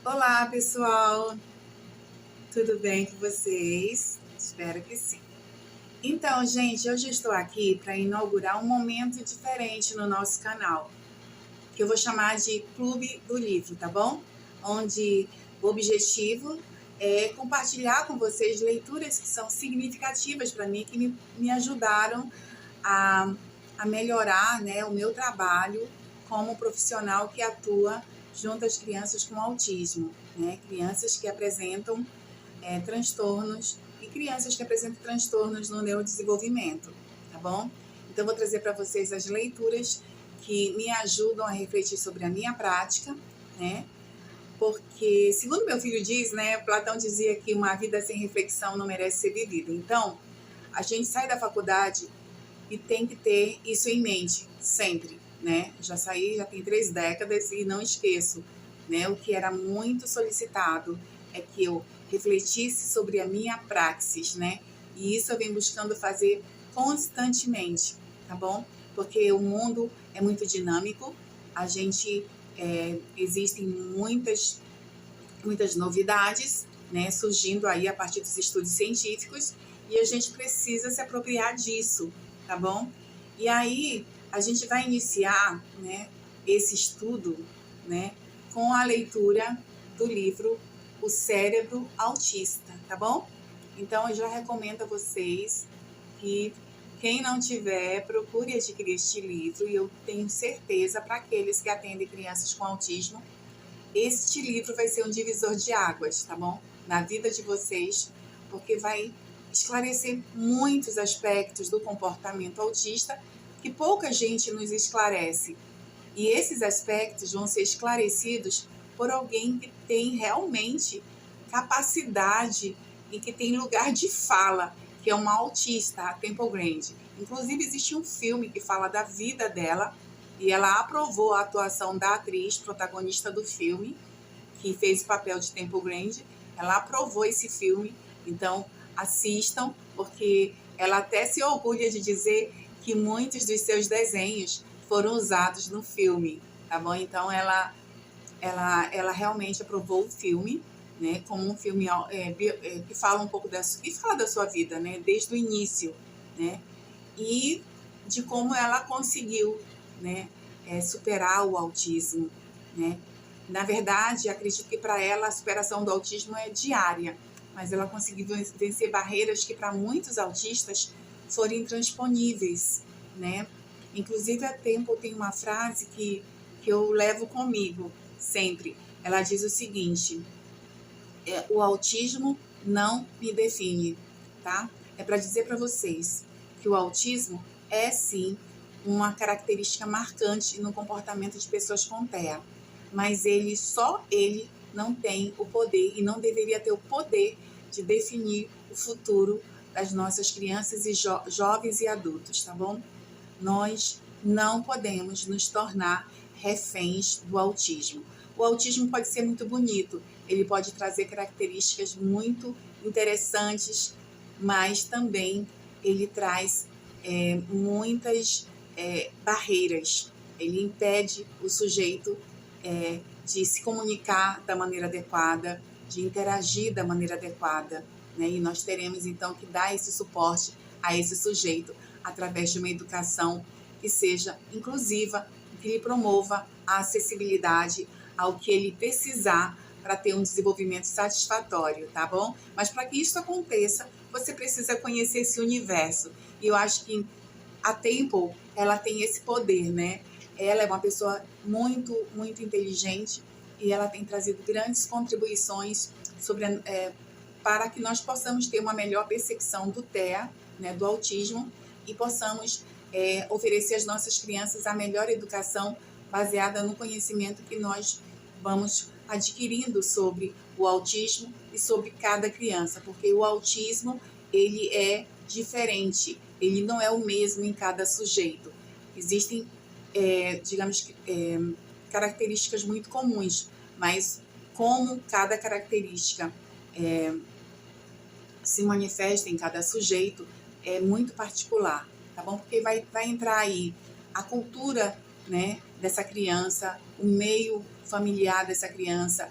Olá, pessoal! Tudo bem com vocês? Espero que sim. Então, gente, hoje eu estou aqui para inaugurar um momento diferente no nosso canal, que eu vou chamar de Clube do Livro, tá bom? Onde o objetivo é compartilhar com vocês leituras que são significativas para mim, que me ajudaram a, a melhorar, né, o meu trabalho como profissional que atua junto às crianças com autismo, né? Crianças que apresentam transtornos e crianças que apresentam transtornos no neurodesenvolvimento, tá bom? Então, vou trazer para vocês as leituras que me ajudam a refletir sobre a minha prática, né? Porque, segundo meu filho diz, né, Platão dizia que uma vida sem reflexão não merece ser vivida. Então, a gente sai da faculdade e tem que ter isso em mente, sempre, né? Já saí, já tem 3 décadas e não esqueço, né? O que era muito solicitado é que eu refletisse sobre a minha praxis, né? E isso eu venho buscando fazer constantemente, tá bom? Porque o mundo é muito dinâmico, a gente existem muitas novidades, né, surgindo aí a partir dos estudos científicos e a gente precisa se apropriar disso, tá bom? E aí a gente vai iniciar, né, esse estudo, né, com a leitura do livro O Cérebro Autista, tá bom? Então eu já recomendo a vocês que quem não tiver, procure adquirir este livro e eu tenho certeza para aqueles que atendem crianças com autismo, este livro vai ser um divisor de águas, tá bom? Na vida de vocês, porque vai esclarecer muitos aspectos do comportamento autista que pouca gente nos esclarece. E esses aspectos vão ser esclarecidos por alguém que tem realmente capacidade e que tem lugar de fala, que é uma autista, a Temple Grandin. Inclusive, existe um filme que fala da vida dela e ela aprovou a atuação da atriz protagonista do filme, que fez o papel de Temple Grandin. Ela aprovou esse filme, então assistam, porque ela até se orgulha de dizer que muitos dos seus desenhos foram usados no filme, tá bom? Então ela realmente aprovou o filme, né, como um filme que fala um pouco que fala da sua vida, né, desde o início, né, e de como ela conseguiu, né, superar o autismo, né. Na verdade, acredito que para ela a superação do autismo é diária, mas ela conseguiu vencer barreiras que para muitos autistas foram intransponíveis, né. Inclusive, a Temple tem uma frase que eu levo comigo sempre. Ela diz o seguinte: o autismo não me define, tá? É para dizer para vocês que o autismo é sim uma característica marcante no comportamento de pessoas com TEA, mas só ele não tem o poder e não deveria ter o poder de definir o futuro das nossas crianças e jovens e adultos, tá bom? Nós não podemos nos tornar reféns do autismo. O autismo pode ser muito bonito, ele pode trazer características muito interessantes, mas também ele traz muitas barreiras. Ele impede o sujeito de se comunicar da maneira adequada, de interagir da maneira adequada, né? E nós teremos então que dar esse suporte a esse sujeito através de uma educação que seja inclusiva, que lhe promova a acessibilidade ao que ele precisar para ter um desenvolvimento satisfatório, tá bom? Mas para que isso aconteça, você precisa conhecer esse universo. E eu acho que a Temple, ela tem esse poder, né? Ela é uma pessoa muito, muito inteligente e ela tem trazido grandes contribuições para que nós possamos ter uma melhor percepção do TEA, né, do autismo, e possamos oferecer às nossas crianças a melhor educação baseada no conhecimento que nós vamos adquirindo sobre o autismo e sobre cada criança, porque o autismo ele é diferente, ele não é o mesmo em cada sujeito. Existem, digamos que, características muito comuns, mas como cada característica se manifesta em cada sujeito é muito particular, tá bom? Porque vai entrar aí a cultura, né, dessa criança, o meio familiar dessa criança,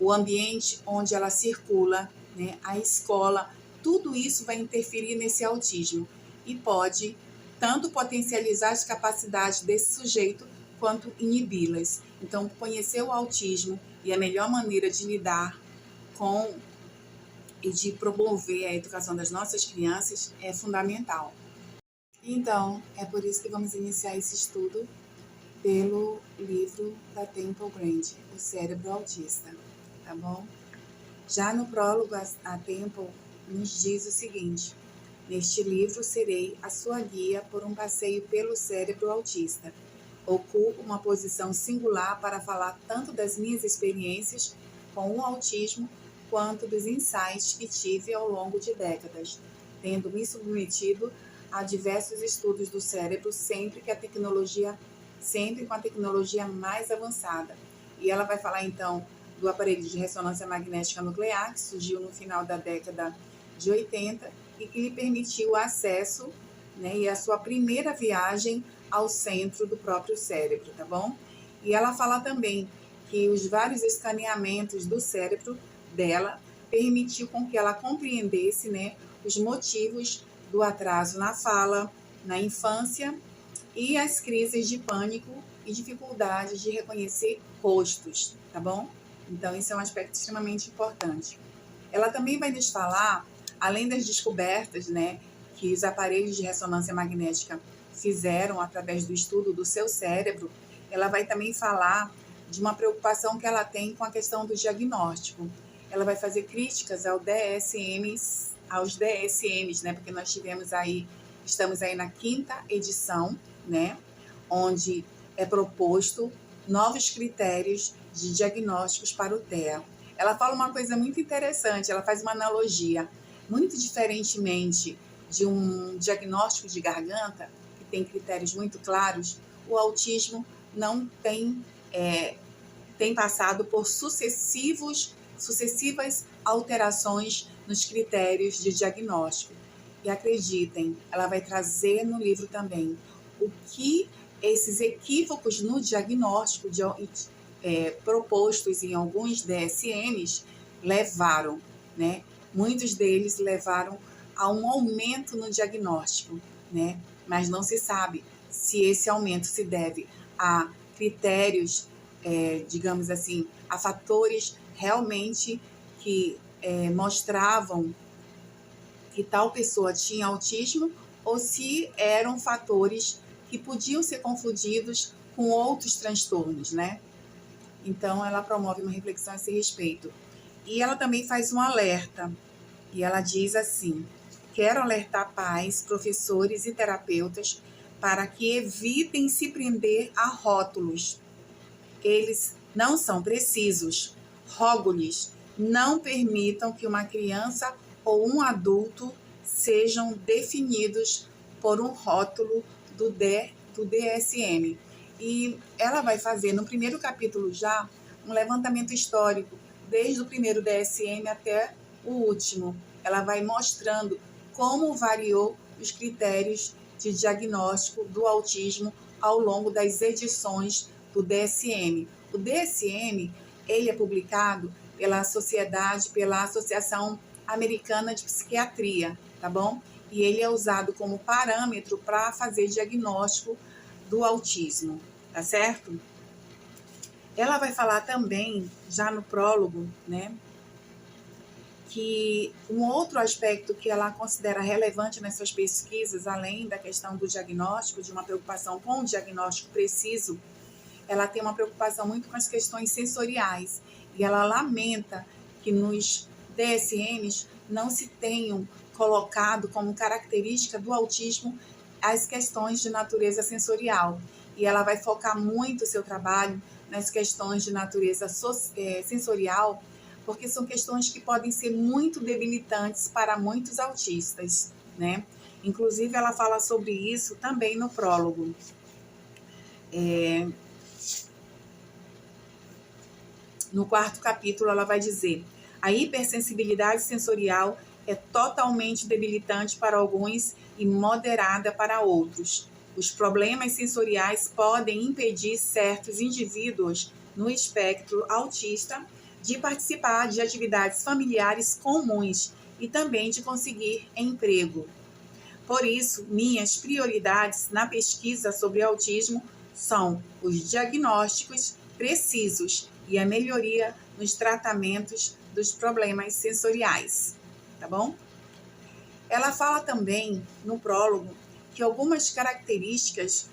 o ambiente onde ela circula, né, a escola, tudo isso vai interferir nesse autismo e pode tanto potencializar as capacidades desse sujeito quanto inibi-las. Então, conhecer o autismo e a melhor maneira de lidar com e de promover a educação das nossas crianças é fundamental. Então, é por isso que vamos iniciar esse estudo pelo livro da Temple Grandin, O Cérebro Autista, tá bom? Já no prólogo, a Temple nos diz o seguinte: neste livro serei a sua guia por um passeio pelo cérebro autista. Ocupo uma posição singular para falar tanto das minhas experiências com o autismo quanto dos insights que tive ao longo de décadas, tendo me submetido a diversos estudos do cérebro sempre com a tecnologia mais avançada. E ela vai falar então do aparelho de ressonância magnética nuclear, que surgiu no final da década de 80 e que lhe permitiu o acesso, né, e a sua primeira viagem ao centro do próprio cérebro, tá bom? E ela fala também que os vários escaneamentos do cérebro dela permitiu com que ela compreendesse, né, os motivos do atraso na fala, na infância e as crises de pânico e dificuldades de reconhecer rostos, tá bom? Então, isso é um aspecto extremamente importante. Ela também vai nos falar, além das descobertas, né, que os aparelhos de ressonância magnética fizeram através do estudo do seu cérebro, ela vai também falar de uma preocupação que ela tem com a questão do diagnóstico. Ela vai fazer críticas aos DSMs, né, porque nós estamos aí na 5ª edição, né, onde é proposto novos critérios de diagnósticos para o TEA. Ela fala uma coisa muito interessante, ela faz uma analogia. Muito diferentemente de um diagnóstico de garganta, que tem critérios muito claros, o autismo não tem passado por sucessivas alterações nos critérios de diagnóstico. E acreditem, ela vai trazer no livro também o que esses equívocos no diagnóstico propostos em alguns DSMs levaram, né? Muitos deles levaram a um aumento no diagnóstico, né? Mas não se sabe se esse aumento se deve a critérios, digamos assim, a fatores realmente que mostravam que tal pessoa tinha autismo ou se eram fatores que podiam ser confundidos com outros transtornos, né? Então, ela promove uma reflexão a esse respeito. E ela também faz um alerta. E ela diz assim: quero alertar pais, professores e terapeutas para que evitem se prender a rótulos. Eles não são precisos. Rogo-lhes, não permitam que uma criança ou um adulto sejam definidos por um rótulo do DSM. E ela vai fazer, no primeiro capítulo já, um levantamento histórico, desde o primeiro DSM até o último. Ela vai mostrando como variou os critérios de diagnóstico do autismo ao longo das edições do DSM. O DSM, ele é publicado pela Associação Americana de Psiquiatria, tá bom? E ele é usado como parâmetro para fazer diagnóstico do autismo, tá certo? Ela vai falar também, já no prólogo, né, que um outro aspecto que ela considera relevante nessas pesquisas, além da questão do diagnóstico, de uma preocupação com o diagnóstico preciso, ela tem uma preocupação muito com as questões sensoriais. E ela lamenta que nos DSMs não se tenham colocado como característica do autismo as questões de natureza sensorial. E ela vai focar muito o seu trabalho nas questões de natureza sensorial, porque são questões que podem ser muito debilitantes para muitos autistas, né? Inclusive, ela fala sobre isso também no prólogo. No 4º capítulo, ela vai dizer: a hipersensibilidade sensorial é totalmente debilitante para alguns e moderada para outros. Os problemas sensoriais podem impedir certos indivíduos no espectro autista de participar de atividades familiares comuns e também de conseguir emprego. Por isso, minhas prioridades na pesquisa sobre autismo são os diagnósticos precisos e a melhoria nos tratamentos dos problemas sensoriais, tá bom? Ela fala também, no prólogo, que algumas características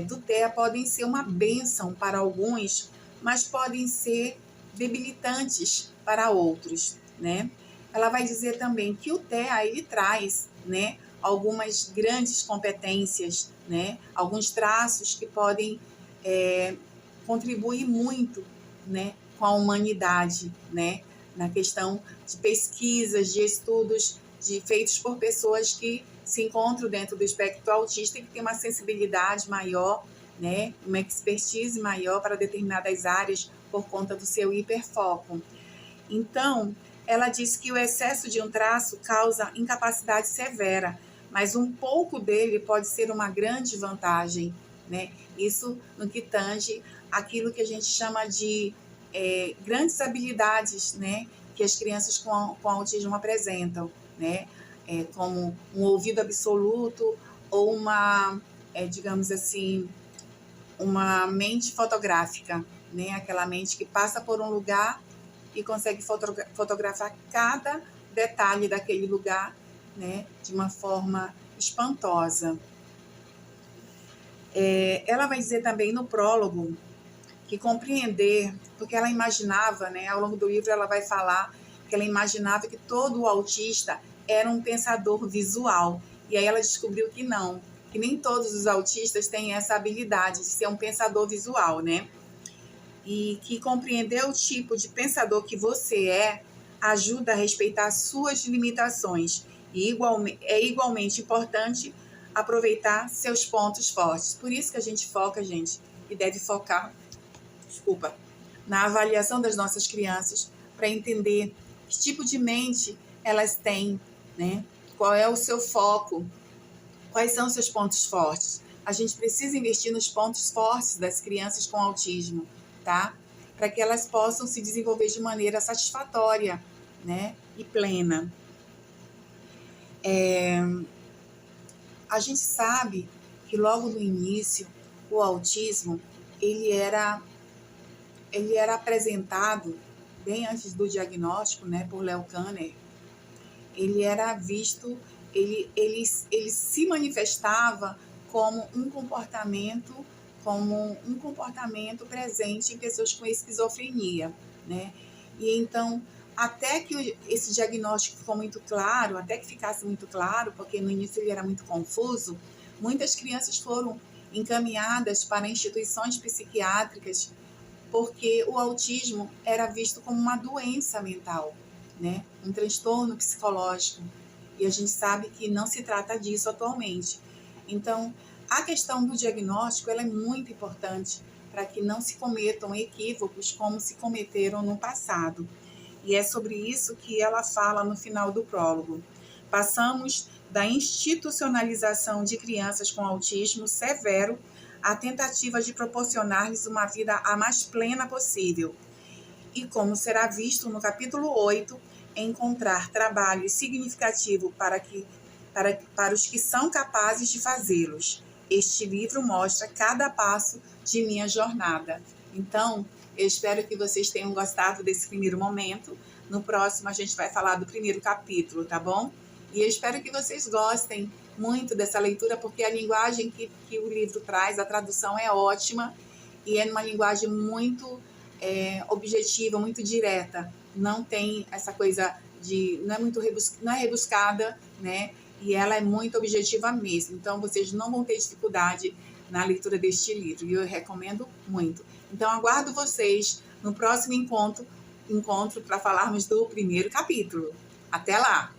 do TEA podem ser uma bênção para alguns, mas podem ser debilitantes para outros, né? Ela vai dizer também que o TEA, ele traz, né, algumas grandes competências, né, alguns traços que podem contribuir muito, né, com a humanidade, né, na questão de pesquisas, de estudos feitos por pessoas que se encontram dentro do espectro autista e que tem uma sensibilidade maior, né, uma expertise maior para determinadas áreas por conta do seu hiperfoco. Então, ela diz que o excesso de um traço causa incapacidade severa, mas um pouco dele pode ser uma grande vantagem, né? Isso no que tange aquilo que a gente chama de grandes habilidades, né, que as crianças com autismo apresentam, né? Como um ouvido absoluto ou uma, digamos assim, uma mente fotográfica, né? Aquela mente que passa por um lugar e consegue fotografar cada detalhe daquele lugar, né, de uma forma espantosa. Ela vai dizer também no prólogo que compreender, porque ela imaginava, né, ao longo do livro ela vai falar que ela imaginava que todo autista era um pensador visual, e aí ela descobriu que não, que nem todos os autistas têm essa habilidade de ser um pensador visual, né? E que compreender o tipo de pensador que você ajuda a respeitar suas limitações e é igualmente importante aproveitar seus pontos fortes. Por isso que a gente foca, gente, e deve focar, na avaliação das nossas crianças para entender que tipo de mente elas têm, né? Qual é o seu foco, quais são os seus pontos fortes. A gente precisa investir nos pontos fortes das crianças com autismo, tá? Para que elas possam se desenvolver de maneira satisfatória, né, e plena. A gente sabe que logo no início o autismo ele era apresentado bem antes do diagnóstico, né, por Leo Kanner. Ele era visto, ele se manifestava como um comportamento presente em pessoas com esquizofrenia, né? E então, até que esse diagnóstico ficou muito claro, até que ficasse muito claro, porque no início ele era muito confuso, muitas crianças foram encaminhadas para instituições psiquiátricas porque o autismo era visto como uma doença mental, né? Um transtorno psicológico. E a gente sabe que não se trata disso atualmente. Então, a questão do diagnóstico ela é muito importante para que não se cometam equívocos como se cometeram no passado. E é sobre isso que ela fala no final do prólogo. Passamos da institucionalização de crianças com autismo severo à tentativa de proporcionar-lhes uma vida a mais plena possível. E como será visto no capítulo 8, encontrar trabalho significativo para os que são capazes de fazê-los. Este livro mostra cada passo de minha jornada. Então, eu espero que vocês tenham gostado desse primeiro momento. No próximo, a gente vai falar do primeiro capítulo, tá bom? E eu espero que vocês gostem muito dessa leitura, porque a linguagem que o livro traz, a tradução é ótima e é uma linguagem muito objetiva, muito direta. Não tem essa coisa de... não é rebuscada, né? E ela é muito objetiva mesmo. Então, vocês não vão ter dificuldade na leitura deste livro. E eu recomendo muito. Então, aguardo vocês no próximo encontro para falarmos do primeiro capítulo. Até lá!